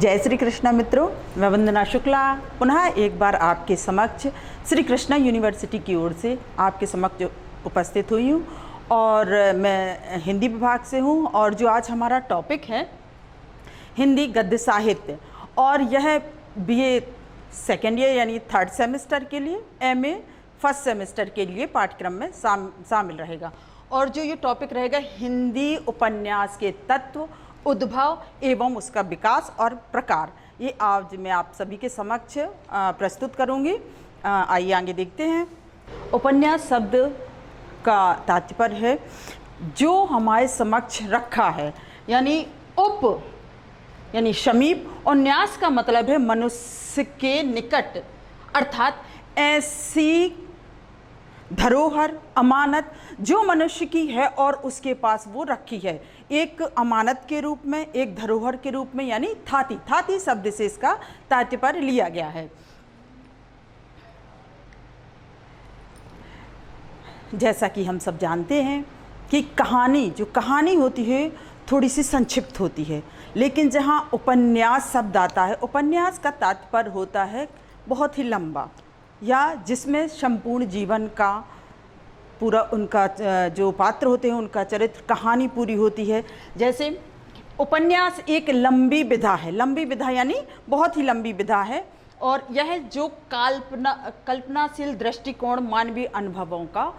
जय श्री कृष्ण मित्रों, मैं वंदना शुक्ला पुनः एक बार आपके समक्ष श्री कृष्णा यूनिवर्सिटी की ओर से आपके समक्ष उपस्थित हुई हूँ और मैं हिंदी विभाग से हूँ। और जो आज हमारा टॉपिक है हिंदी गद्य साहित्य, और यह बीए सेकेंड ईयर यानी थर्ड सेमेस्टर के लिए, एमए फर्स्ट सेमेस्टर के लिए पाठ्यक्रम में शामिल रहेगा। और जो ये टॉपिक रहेगा हिंदी उपन्यास के तत्व, उद्भव एवं उसका विकास और प्रकार, ये आज मैं आप सभी के समक्ष प्रस्तुत करूंगी। आइए आगे देखते हैं। उपन्यास शब्द का तात्पर्य है जो हमारे समक्ष रखा है, यानी उप यानी समीप, और न्यास का मतलब है मनुष्य के निकट, अर्थात ऐसी धरोहर, अमानत जो मनुष्य की है और उसके पास वो रखी है, एक अमानत के रूप में, एक धरोहर के रूप में, यानी थाती शब्द से इसका तात्पर्य लिया गया है। जैसा कि हम सब जानते हैं कि कहानी होती है थोड़ी सी संक्षिप्त होती है, लेकिन जहाँ उपन्यास शब्द आता है, उपन्यास का तात्पर्य होता है बहुत ही लंबा, या जिसमें संपूर्ण जीवन का पूरा, उनका जो पात्र होते हैं उनका चरित्र, कहानी पूरी होती है। जैसे उपन्यास एक लंबी विधा है, लंबी विधा यानी बहुत ही लंबी विधा है, और यह जो कल्पनाशील दृष्टिकोण मानवीय अनुभवों का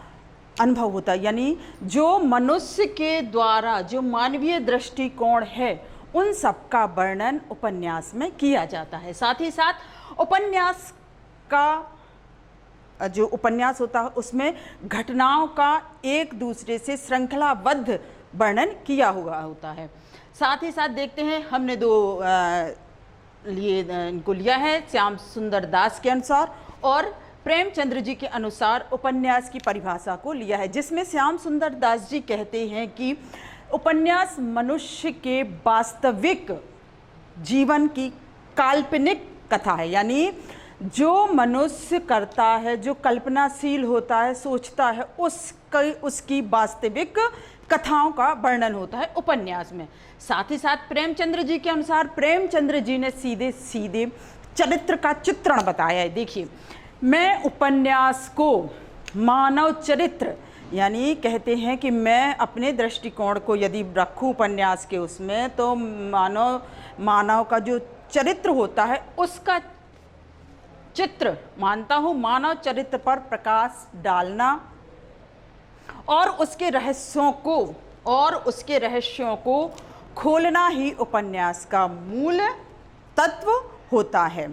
अनुभव होता है, यानी जो मनुष्य के द्वारा जो मानवीय दृष्टिकोण है उन सब का वर्णन उपन्यास में किया जाता है। साथ ही साथ उपन्यास का जो उपन्यास होता है उसमें घटनाओं का एक दूसरे से श्रृंखलाबद्ध वर्णन किया हुआ होता है। साथ ही साथ देखते हैं, हमने इनको लिया है श्याम सुंदर दास के अनुसार और प्रेमचंद्र जी के अनुसार उपन्यास की परिभाषा को लिया है, जिसमें श्याम सुंदर दास जी कहते हैं कि उपन्यास मनुष्य के वास्तविक जीवन की काल्पनिक कथा है, यानी जो मनुष्य करता है, जो कल्पनाशील होता है, सोचता है, उसकी वास्तविक कथाओं का वर्णन होता है उपन्यास में। साथ ही साथ प्रेमचंद्र जी के अनुसार, प्रेमचंद्र जी ने सीधे सीधे चरित्र का चित्रण बताया है। देखिए, मैं उपन्यास को मानव चरित्र, यानी कहते हैं कि मैं अपने दृष्टिकोण को यदि रखूं उपन्यास के उसमें, तो मानव का जो चरित्र होता है उसका चित्र मानता हूँ, मानव चरित्र पर प्रकाश डालना और उसके रहस्यों को खोलना ही उपन्यास का मूल तत्व होता है।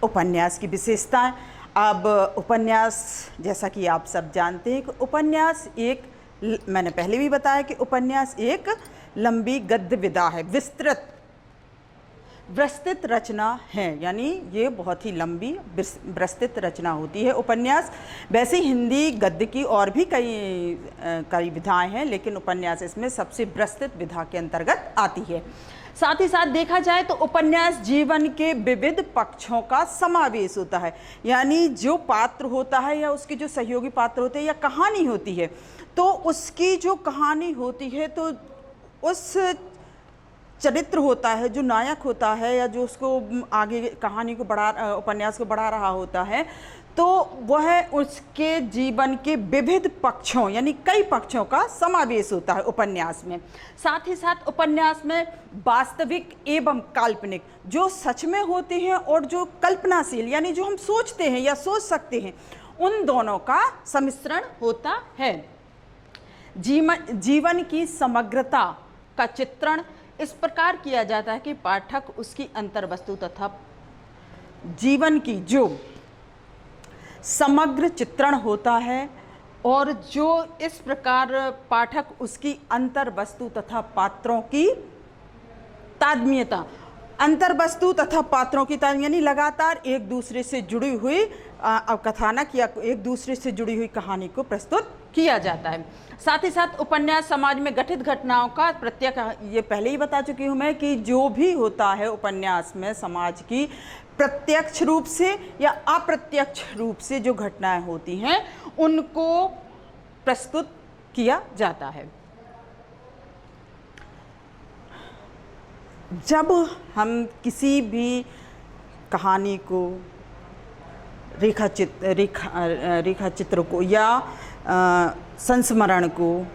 उपन्यास की विशेषताएं। अब उपन्यास, जैसा कि आप सब जानते हैं कि उपन्यास एक, मैंने पहले भी बताया कि उपन्यास एक लंबी गद्य विधा है, विस्तृत रचना है, यानी ये बहुत ही लंबी विस्तृत रचना होती है उपन्यास। वैसे हिंदी गद्य की और भी कई विधाएं हैं, लेकिन उपन्यास इसमें सबसे विस्तृत विधा के अंतर्गत आती है। साथ ही साथ देखा जाए तो उपन्यास जीवन के विविध पक्षों का समावेश होता है, यानी जो पात्र होता है या उसके जो सहयोगी पात्र होते हैं या कहानी होती है, तो उसकी जो कहानी होती है, तो उस चरित्र होता है, जो नायक होता है या जो उसको आगे कहानी को उपन्यास को बढ़ा रहा होता है, तो वह उसके जीवन के विविध पक्षों, यानी कई पक्षों का समावेश होता है उपन्यास में। साथ ही साथ उपन्यास में वास्तविक एवं काल्पनिक, जो सच में होते हैं और जो कल्पनाशील, यानी जो हम सोचते हैं या सोच सकते हैं, उन दोनों का सम्मिश्रण होता है। जीवन की समग्रता का चित्रण इस प्रकार किया जाता है कि पाठक उसकी अंतर्वस्तु तथा जीवन की जो समग्र चित्रण होता है, और जो इस प्रकार पाठक उसकी अंतर्वस्तु तथा पात्रों की तादात्म्यता, अंतर्वस्तु तथा पात्रों की यानी लगातार एक दूसरे से जुड़ी हुई कथानक या एक दूसरे से जुड़ी हुई कहानी को प्रस्तुत किया जाता है। साथ ही साथ उपन्यास समाज में घटित घटनाओं का प्रत्यक्ष, ये पहले ही बता चुकी हूँ मैं कि जो भी होता है उपन्यास में समाज की प्रत्यक्ष रूप से या अप्रत्यक्ष रूप से जो घटनाएं होती हैं उनको प्रस्तुत किया जाता है। जब हम किसी भी कहानी को रेखा चित्र को या संस्मरण को,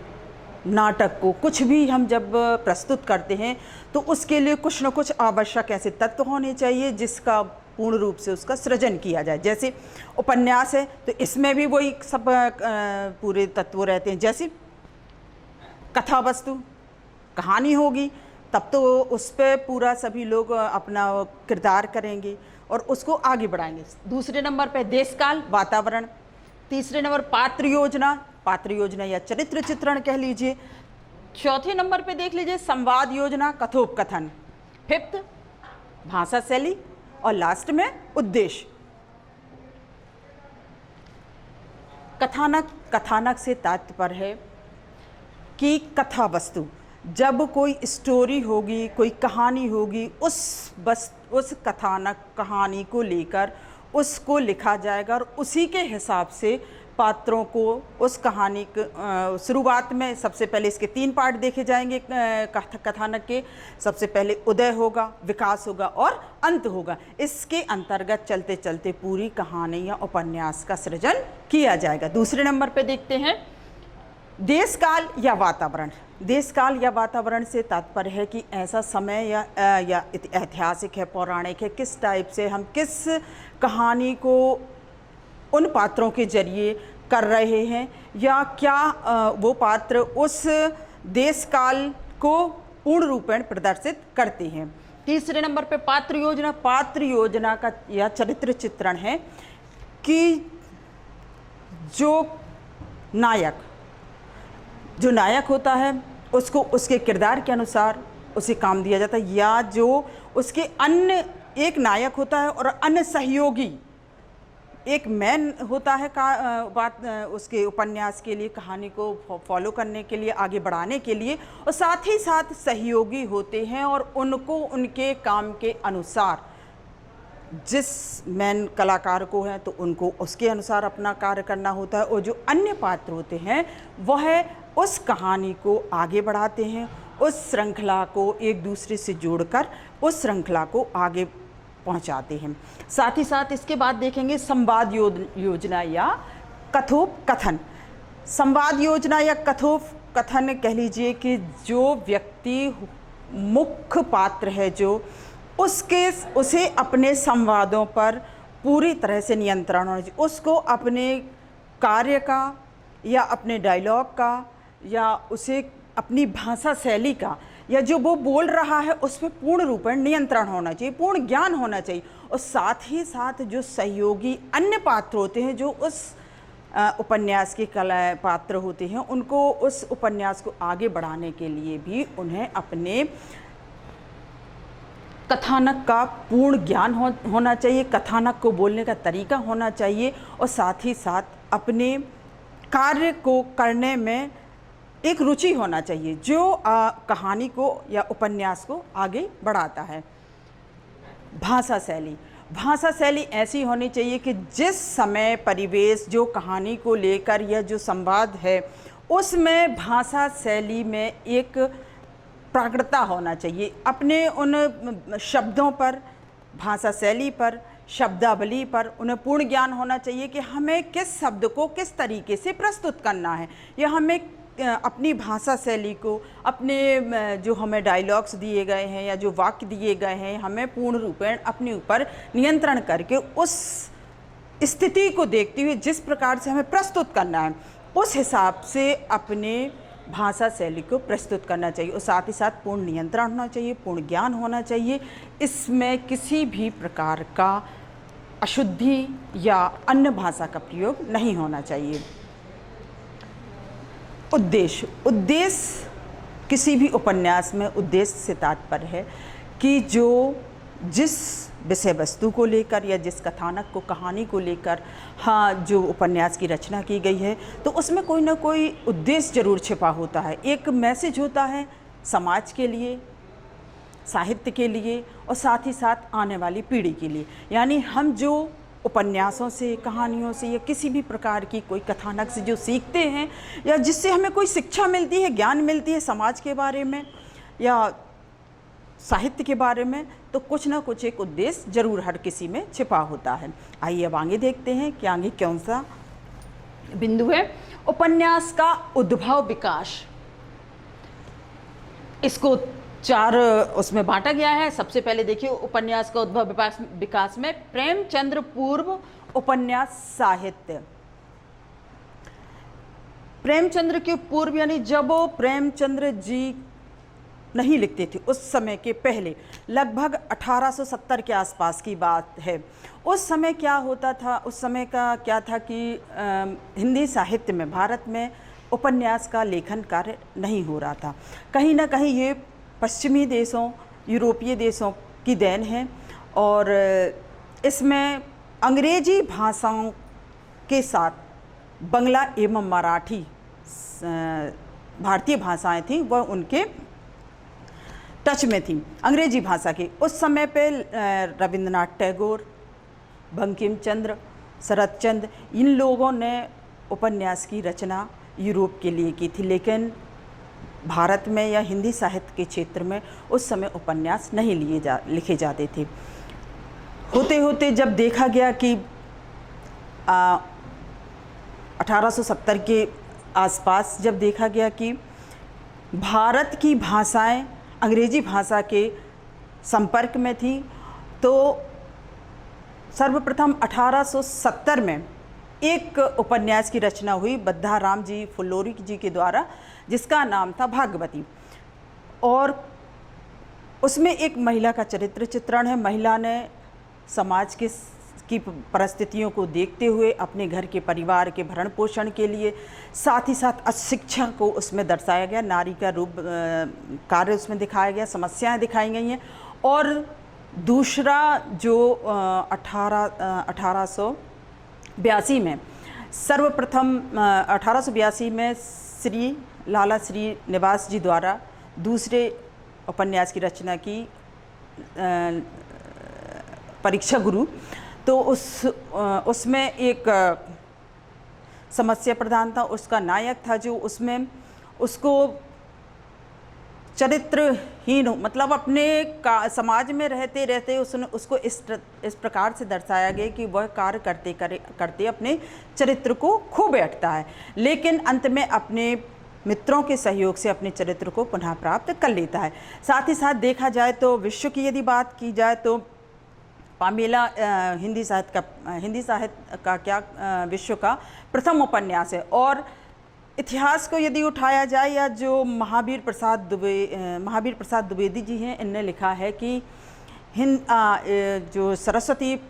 नाटक को, कुछ भी हम जब प्रस्तुत करते हैं तो उसके लिए कुछ न कुछ आवश्यक ऐसे तत्व होने चाहिए जिसका पूर्ण रूप से उसका सृजन किया जाए। जैसे उपन्यास है तो इसमें भी वही सब पूरे तत्व रहते हैं। जैसे कथा वस्तु, कहानी होगी तब तो उस पर पूरा सभी लोग अपना किरदार करेंगे और उसको आगे बढ़ाएंगे। दूसरे नंबर पे देश काल, वातावरण। तीसरे नंबर पात्र योजना या चरित्र चित्रण कह लीजिए। चौथे नंबर पे देख लीजिए संवाद योजना, कथोपकथन। फिफ्थ भाषा शैली और लास्ट में उद्देश्य। कथानक से तात्पर्य है कि कथा वस्तु, जब कोई स्टोरी होगी, कोई कहानी होगी, उस कहानी को लेकर उसको लिखा जाएगा और उसी के हिसाब से पात्रों को उस कहानी शुरुआत में सबसे पहले इसके 3 पार्ट देखे जाएंगे कथानक के। सबसे पहले उदय होगा, विकास होगा और अंत होगा। इसके अंतर्गत चलते चलते पूरी कहानी या उपन्यास का सृजन किया जाएगा। दूसरे नंबर पे देखते हैं देश काल या वातावरण। देश काल या वातावरण से तात्पर्य है कि ऐसा समय या ऐतिहासिक है, पौराणिक है, किस टाइप से हम किस कहानी को उन पात्रों के जरिए कर रहे हैं या क्या वो पात्र उस देश काल को पूर्ण रूपेण प्रदर्शित करते हैं। तीसरे नंबर पे पात्र योजना का यह चरित्र चित्रण है कि जो नायक होता है उसको उसके किरदार के अनुसार उसे काम दिया जाता है, या जो उसके अन्य एक नायक होता है और अन्य सहयोगी एक मैन होता है उसके उपन्यास के लिए, कहानी को फॉलो करने के लिए, आगे बढ़ाने के लिए, और साथ ही साथ सहयोगी होते हैं और उनको उनके काम के अनुसार, जिस मैन कलाकार को है तो उनको उसके अनुसार अपना कार्य करना होता है, और जो अन्य पात्र होते हैं वह उस कहानी को आगे बढ़ाते हैं, उस श्रृंखला को एक दूसरे से जोड़कर उस श्रृंखला को आगे पहुंचाते हैं। साथ ही साथ इसके बाद देखेंगे संवाद योजना या कथोपकथन। संवाद योजना या कथोपकथन कह लीजिए कि जो व्यक्ति मुख्य पात्र है जो उसे अपने संवादों पर पूरी तरह से नियंत्रण होना चाहिए। उसको अपने कार्य का या अपने डायलॉग का या उसे अपनी भाषा शैली का या जो वो बोल रहा है उस पर पूर्ण रूप में नियंत्रण होना चाहिए, पूर्ण ज्ञान होना चाहिए। और साथ ही साथ जो सहयोगी अन्य पात्र होते हैं, जो उस उपन्यास के कला पात्र होते हैं, उनको उस उपन्यास को आगे बढ़ाने के लिए भी उन्हें अपने कथानक का पूर्ण ज्ञान होना चाहिए, कथानक को बोलने का तरीका होना चाहिए, और साथ ही साथ अपने कार्य को करने में एक रुचि होना चाहिए जो कहानी को या उपन्यास को आगे बढ़ाता है। भाषा शैली ऐसी होनी चाहिए कि जिस समय परिवेश जो कहानी को लेकर या जो संवाद है उसमें भाषा शैली में एक प्राकृतता होना चाहिए। अपने उन शब्दों पर, भाषा शैली पर, शब्दावली पर उन्हें पूर्ण ज्ञान होना चाहिए कि हमें किस शब्द को किस तरीके से प्रस्तुत करना है, या हमें अपनी भाषा शैली को, अपने जो हमें डायलॉग्स दिए गए हैं या जो वाक्य दिए गए हैं, हमें पूर्ण रूपेण अपने ऊपर नियंत्रण करके उस स्थिति को देखते हुए जिस प्रकार से हमें प्रस्तुत करना है उस हिसाब से अपने भाषा शैली को प्रस्तुत करना चाहिए। और साथ ही साथ पूर्ण नियंत्रण होना चाहिए, पूर्ण ज्ञान होना चाहिए। इसमें किसी भी प्रकार का अशुद्धि या अन्य भाषा का प्रयोग नहीं होना चाहिए। उद्देश्य किसी भी उपन्यास में उद्देश्य से तात्पर्य है कि जिस विषय वस्तु को लेकर या जिस कथानक को, कहानी को लेकर जो उपन्यास की रचना की गई है तो उसमें कोई ना कोई उद्देश्य जरूर छिपा होता है। एक मैसेज होता है समाज के लिए, साहित्य के लिए और साथ ही साथ आने वाली पीढ़ी के लिए। यानी हम जो उपन्यासों से, कहानियों से या किसी भी प्रकार की कोई कथानक से जो सीखते हैं या जिससे हमें कोई शिक्षा मिलती है, ज्ञान मिलती है समाज के बारे में या साहित्य के बारे में तो कुछ ना कुछ एक उद्देश्य जरूर हर किसी में छिपा होता है। आइए अब आगे देखते हैं कि आगे कौन सा बिंदु है। उपन्यास का उद्भव विकास, इसको 4 उसमें बांटा गया है। सबसे पहले देखिए उपन्यास का उद्भव विकास में प्रेमचंद्र पूर्व उपन्यास साहित्य। प्रेमचंद्र के पूर्व यानी जब प्रेमचंद्र जी नहीं लिखते थे उस समय के पहले, लगभग 1870 के आसपास की बात है। उस समय क्या होता था, उस समय का क्या था कि हिंदी साहित्य में, भारत में उपन्यास का लेखन कार्य नहीं हो रहा था। कहीं ना कहीं ये पश्चिमी देशों, यूरोपीय देशों की देन है और इसमें अंग्रेजी भाषाओं के साथ बांग्ला एवं मराठी भारतीय भाषाएं थीं, वह उनके टच में थी अंग्रेजी भाषा की। उस समय पे रविंद्रनाथ टैगोर, बंकिम चंद्र, शरत चंद्र, इन लोगों ने उपन्यास की रचना यूरोप के लिए की थी, लेकिन भारत में या हिंदी साहित्य के क्षेत्र में उस समय उपन्यास नहीं लिखे जाते थे। होते होते जब देखा गया कि 1870 के आसपास जब देखा गया कि भारत की भाषाएं अंग्रेजी भाषा के संपर्क में थी, तो सर्वप्रथम 1870 में एक उपन्यास की रचना हुई बद्धाराम जी फुल्लोरी जी के द्वारा, जिसका नाम था भागवती। और उसमें एक महिला का चरित्र चित्रण है। महिला ने समाज की परिस्थितियों को देखते हुए अपने घर के परिवार के भरण पोषण के लिए, साथ ही साथ अशिक्षा को उसमें दर्शाया गया, नारी का रूप कार्य उसमें दिखाया गया, समस्याएं दिखाई गई हैं। और दूसरा जो 1882 में सर्वप्रथम 1882 में श्री लाला श्रीनिवास जी द्वारा दूसरे उपन्यास की रचना की परीक्षा गुरु, तो उसमें एक समस्या प्रधान था। उसका नायक था जो उसमें उसको चरित्रहीन, मतलब अपने समाज में रहते रहते उसको इस प्रकार से दर्शाया गया कि वह कार्य करते अपने चरित्र को खो बैठता है, लेकिन अंत में अपने मित्रों के सहयोग से अपने चरित्र को पुनः प्राप्त कर लेता है। साथ ही साथ देखा जाए तो विश्व की यदि बात की जाए तो पामेला हिंदी साहित्य का क्या विश्व का प्रथम उपन्यास है। और इतिहास को यदि उठाया जाए, या जो महावीर प्रसाद द्विवेदी जी हैं, इनने लिखा है कि जो सरस्वती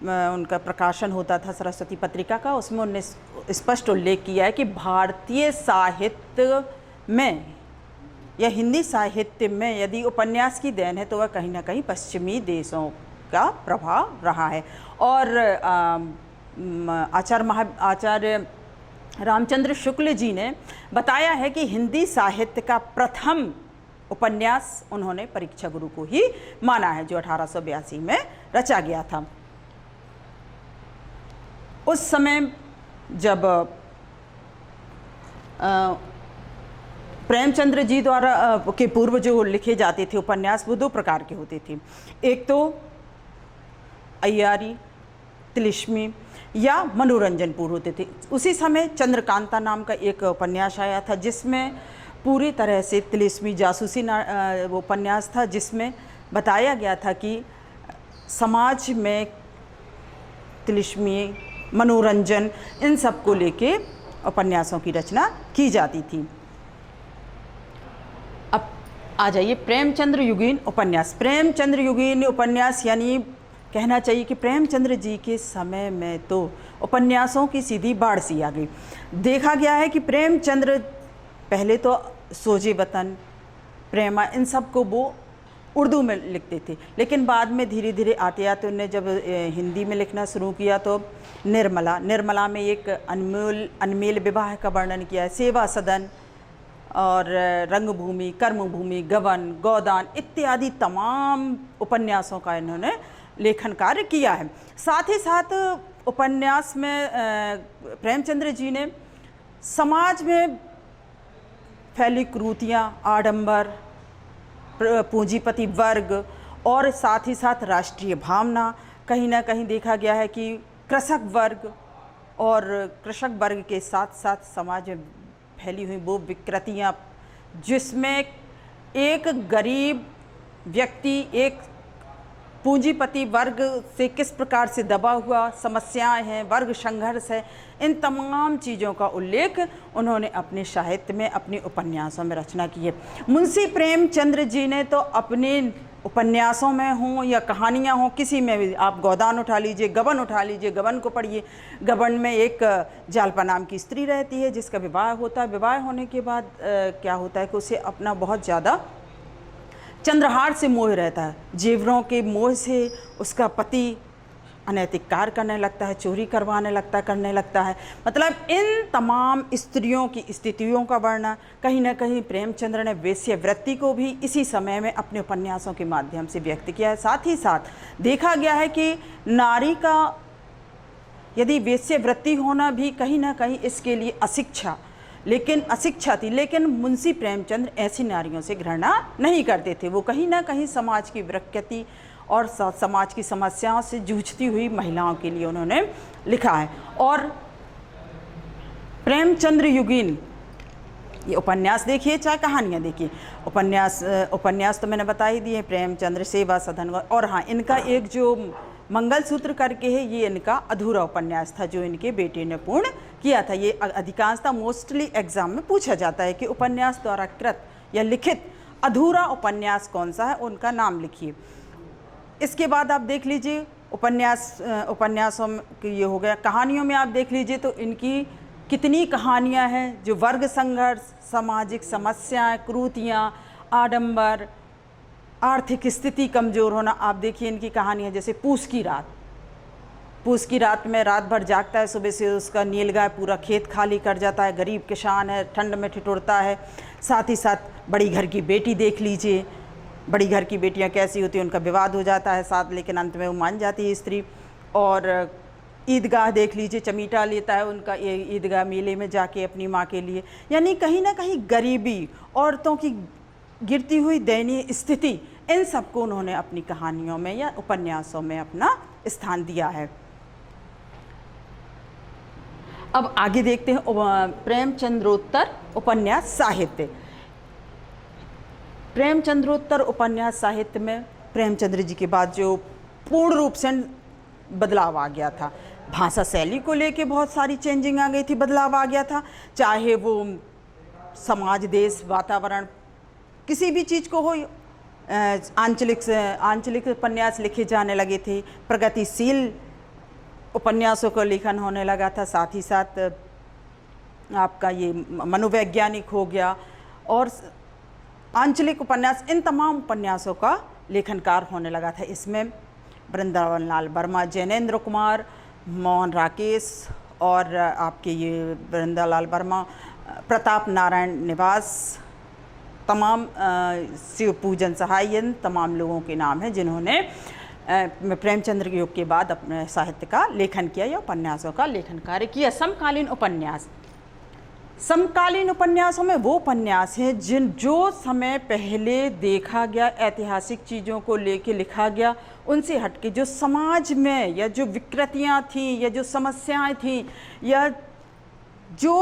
उनका प्रकाशन होता था सरस्वती पत्रिका का, उसमें उन्होंने स्पष्ट उल्लेख किया है कि भारतीय साहित्य में या हिंदी साहित्य में यदि उपन्यास की देन है तो वह कहीं ना कहीं पश्चिमी देशों का प्रभाव रहा है। और आचार्य रामचंद्र शुक्ल जी ने बताया है कि हिंदी साहित्य का प्रथम उपन्यास उन्होंने परीक्षा गुरु को ही माना है, जो 1882 में रचा गया था। उस समय जब प्रेमचंद्र जी द्वारा के पूर्व जो लिखे जाते थे उपन्यास, वो 2 प्रकार के होते थे। एक तो अय्यारी, तिलिस्मी या मनोरंजनपूर्ण होते थे। उसी समय चंद्रकांता नाम का एक उपन्यास आया था, जिसमें पूरी तरह से तिलिस्मी जासूसी उपन्यास था, जिसमें बताया गया था कि समाज में तिलिस्मी, मनोरंजन, इन सब को लेके उपन्यासों की रचना की जाती थी। अब आ जाइए प्रेमचंद्र युगीन उपन्यास। प्रेमचंद्र युगीन उपन्यास यानी कहना चाहिए कि प्रेमचंद्र जी के समय में तो उपन्यासों की सीधी बाढ़ सी आ गई। देखा गया है कि प्रेमचंद्र पहले तो सोजे वतन, प्रेमा, इन सब को वो उर्दू में लिखते थे, लेकिन बाद में धीरे धीरे आते आते उन्होंने जब हिंदी में लिखना शुरू किया तो निर्मला में एक अनमेल विवाह का वर्णन किया है, सेवा सदन और रंगभूमि, कर्मभूमि, गवन, गोदान इत्यादि तमाम उपन्यासों का इन्होंने लेखन कार्य किया है। साथ ही साथ उपन्यास में प्रेमचंद्र जी ने समाज में फैली कुरीतियाँ, आडंबर पूंजीपति वर्ग और साथ ही साथ राष्ट्रीय भावना। कहीं ना कहीं देखा गया है कि कृषक वर्ग और कृषक वर्ग के साथ साथ समाज में फैली हुई वो विकृतियाँ, जिसमें एक गरीब व्यक्ति एक पूंजीपति वर्ग से किस प्रकार से दबा हुआ समस्याएं हैं, वर्ग संघर्ष है, इन तमाम चीज़ों का उल्लेख उन्होंने अपने साहित्य में, अपने उपन्यासों में रचना की है। मुंशी प्रेमचंद्र जी ने तो अपने उपन्यासों में हों या कहानियाँ हों, किसी में भी, आप गोदान उठा लीजिए, गबन उठा लीजिए, गबन को पढ़िए। गबन में एक जालपा नाम की स्त्री रहती है जिसका विवाह होता है। विवाह होने के बाद क्या होता है कि उसे अपना बहुत ज़्यादा चंद्रहार से मोह रहता है, जेवरों के मोह से उसका पति अनैतिक कार्य करने लगता है, चोरी करने लगता है। मतलब इन तमाम स्त्रियों की स्थितियों का वर्णन कहीं ना कहीं प्रेमचंद्र ने वेश्यावृत्ति को भी इसी समय में अपने उपन्यासों के माध्यम से व्यक्त किया है। साथ ही साथ देखा गया है कि नारी का यदि वेश्यावृत्ति होना भी कहीं ना कहीं इसके लिए अशिक्षा थी, लेकिन मुंशी प्रेमचंद्र ऐसी नारियों से घृणा नहीं करते थे। वो कहीं ना कहीं समाज की विकृति और समाज की समस्याओं से जूझती हुई महिलाओं के लिए उन्होंने लिखा है। और प्रेमचंद्र युगीन, ये उपन्यास देखिए चाहे कहानियाँ देखिए, उपन्यास तो मैंने बता ही दिए, प्रेमचंद्र, सेवा सदन। और हाँ, इनका एक जो मंगलसूत्र करके है, ये इनका अधूरा उपन्यास था जो इनके बेटे ने पूर्ण किया था। ये अधिकांशतः मोस्टली एग्जाम में पूछा जाता है कि उपन्यास द्वारा कृत या लिखित अधूरा उपन्यास कौन सा है, उनका नाम लिखिए। इसके बाद आप देख लीजिए उपन्यासों में ये हो गया। कहानियों में आप देख लीजिए तो इनकी कितनी कहानियाँ हैं जो वर्ग संघर्ष, सामाजिक समस्याएं, क्रूतियाँ, आडंबर, आर्थिक स्थिति कमज़ोर होना। आप देखिए इनकी कहानियाँ, जैसे पूस की रात में रात भर जागता है, सुबह से उसका नीलगाय पूरा खेत खाली कर जाता है, गरीब किसान है, ठंड में ठिठुरता है। साथ ही साथ बड़ी घर की बेटी देख लीजिए, बड़ी घर की बेटियां कैसी होती हैं, उनका विवाद हो जाता है साथ, लेकिन अंत में वो मान जाती है स्त्री। और ईदगाह देख लीजिए, चमीटा लेता है उनका ईदगाह मेले में जाके अपनी माँ के लिए। यानी कहीं ना कहीं गरीबी, औरतों की गिरती हुई दयनीय स्थिति, इन सबको उन्होंने अपनी कहानियों में या उपन्यासों में अपना स्थान दिया है। अब आगे देखते हैं प्रेमचंद्रोत्तर उपन्यास साहित्य। प्रेमचंद्रोत्तर उपन्यास साहित्य में प्रेमचंद्र जी के बाद जो पूर्ण रूप से बदलाव आ गया था, भाषा शैली को लेके बहुत सारी चेंजिंग आ गई थी, बदलाव आ गया था। चाहे वो समाज, देश, वातावरण, किसी भी चीज़ को हो, आंचलिक उपन्यास लिखे जाने लगे थे, प्रगतिशील उपन्यासों का लेखन होने लगा था। साथ ही साथ आपका ये मनोवैज्ञानिक हो गया और आंचलिक उपन्यास, इन तमाम उपन्यासों का लेखनकार होने लगा था। इसमें वृंदावन लाल वर्मा, जैनेन्द्र कुमार, मोहन राकेश और आपके ये वृंदालाल वर्मा, प्रताप नारायण निवास, तमाम शिव पूजन सहाय, इन तमाम लोगों के नाम हैं जिन्होंने प्रेमचंद्र के युग के बाद अपने साहित्य का लेखन किया या उपन्यासों का लेखन कार्य किया। समकालीन उपन्यासों में वो उपन्यास हैं जो समय पहले देखा गया, ऐतिहासिक चीज़ों को लेके लिखा गया, उनसे हटके जो समाज में या जो विकृतियाँ थीं या जो समस्याएं थीं या जो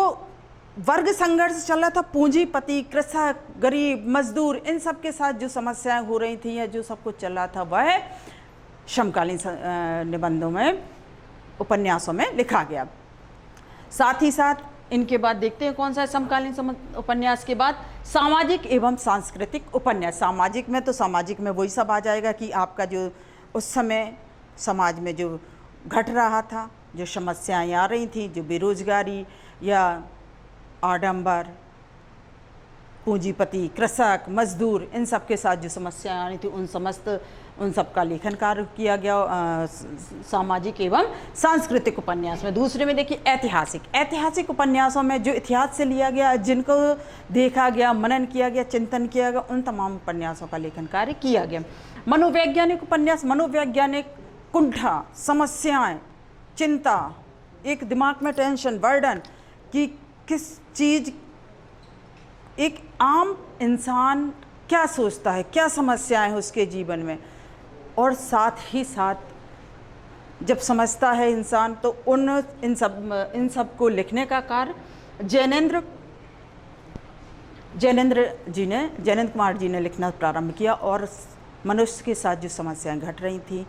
वर्ग संघर्ष चल रहा था, पूंजीपति, कृषक, गरीब, मजदूर, इन सब के साथ जो समस्याएं हो रही थी या जो सब कुछ चल रहा था, वह समकालीन निबंधों में, उपन्यासों में लिखा गया। साथ ही साथ इनके बाद देखते हैं कौन सा है समकालीन उपन्यास के बाद, सामाजिक एवं सांस्कृतिक उपन्यास। सामाजिक में वही सब आ जाएगा कि आपका जो उस समय समाज में जो घट रहा था, जो समस्याएं आ रही थी, जो बेरोजगारी या आडंबर, पूंजीपति, कृषक, मजदूर, इन सब के साथ जो समस्याएं आ रही थी, उन सब का लेखन कार्य किया गया सामाजिक एवं सांस्कृतिक उपन्यास में। दूसरे में देखिए ऐतिहासिक उपन्यासों में जो इतिहास से लिया गया, जिनको देखा गया, मनन किया गया, चिंतन किया गया, उन तमाम उपन्यासों का लेखन कार्य किया गया। मनोवैज्ञानिक उपन्यास, मनोवैज्ञानिक कुंठा, समस्याएं, चिंता, एक दिमाग में टेंशन, बर्डन कि किस चीज़ एक आम इंसान क्या सोचता है, क्या समस्याएं हैं उसके जीवन में, और साथ ही साथ जब समझता है इंसान तो इन सब को लिखने का कार्य जैनेंद्र कुमार जी ने लिखना प्रारंभ किया। और मनुष्य के साथ जो समस्याएं घट रही थी,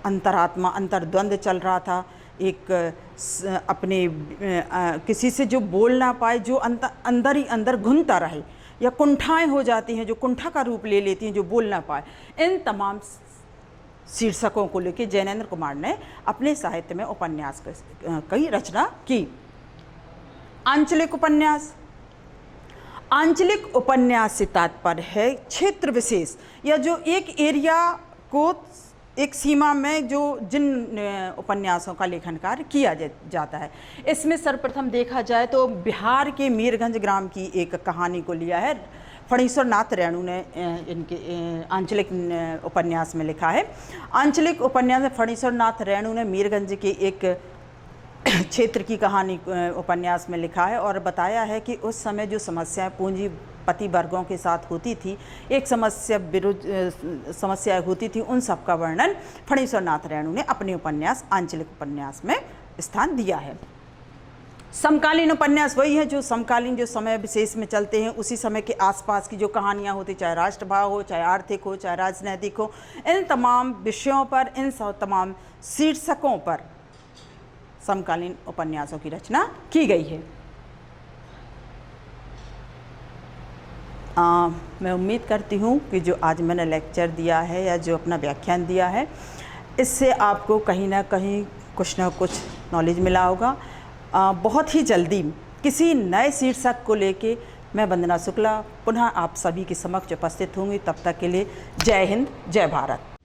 अंतरात्मा अंतर्द्वंद चल रहा था, एक अपने किसी से जो बोल ना पाए, जो अंदर ही अंदर घुनता रहे, या कुंठाएं हो जाती हैं जो कुंठा का रूप ले लेती हैं, जो बोल ना पाए, इन तमाम शीर्षकों को लेकर जैनेंद्र कुमार ने अपने साहित्य में उपन्यास कई रचना की। आंचलिक उपन्यास, आंचलिक उपन्यास से तात्पर्य है क्षेत्र विशेष, या जो एक एरिया को, एक सीमा में जो जिन उपन्यासों का लेखन कार्य किया जाता है। इसमें सर्वप्रथम देखा जाए तो बिहार के मीरगंज ग्राम की एक कहानी को लिया है, फणीश्वर नाथ रेणु ने इनके आंचलिक उपन्यास में लिखा है। आंचलिक उपन्यास में फणीश्वर नाथ रेणु ने मीरगंज के एक क्षेत्र की कहानी उपन्यास में लिखा है, और बताया है कि उस समय जो समस्याएं पूंजीपति वर्गों के साथ होती थी, एक समस्या होती थी, उन सब का वर्णन फणीश्वर नाथ रेणु ने अपने उपन्यास आंचलिक उपन्यास में स्थान दिया है। समकालीन उपन्यास वही है जो समकालीन, जो समय विशेष में चलते हैं, उसी समय के आसपास की जो कहानियाँ होती, चाहे राष्ट्रभाव हो, चाहे आर्थिक हो, चाहे राजनैतिक हो, इन तमाम विषयों पर, इन तमाम शीर्षकों पर समकालीन उपन्यासों की रचना की गई है। मैं उम्मीद करती हूँ कि जो आज मैंने लेक्चर दिया है या जो अपना व्याख्यान दिया है, इससे आपको कहीं ना कहीं कुछ ना कुछ नॉलेज मिला होगा। बहुत ही जल्दी किसी नए शीर्षक को लेके मैं वंदना शुक्ला पुनः आप सभी के समक्ष उपस्थित होंगी। तब तक के लिए जय हिंद, जय भारत।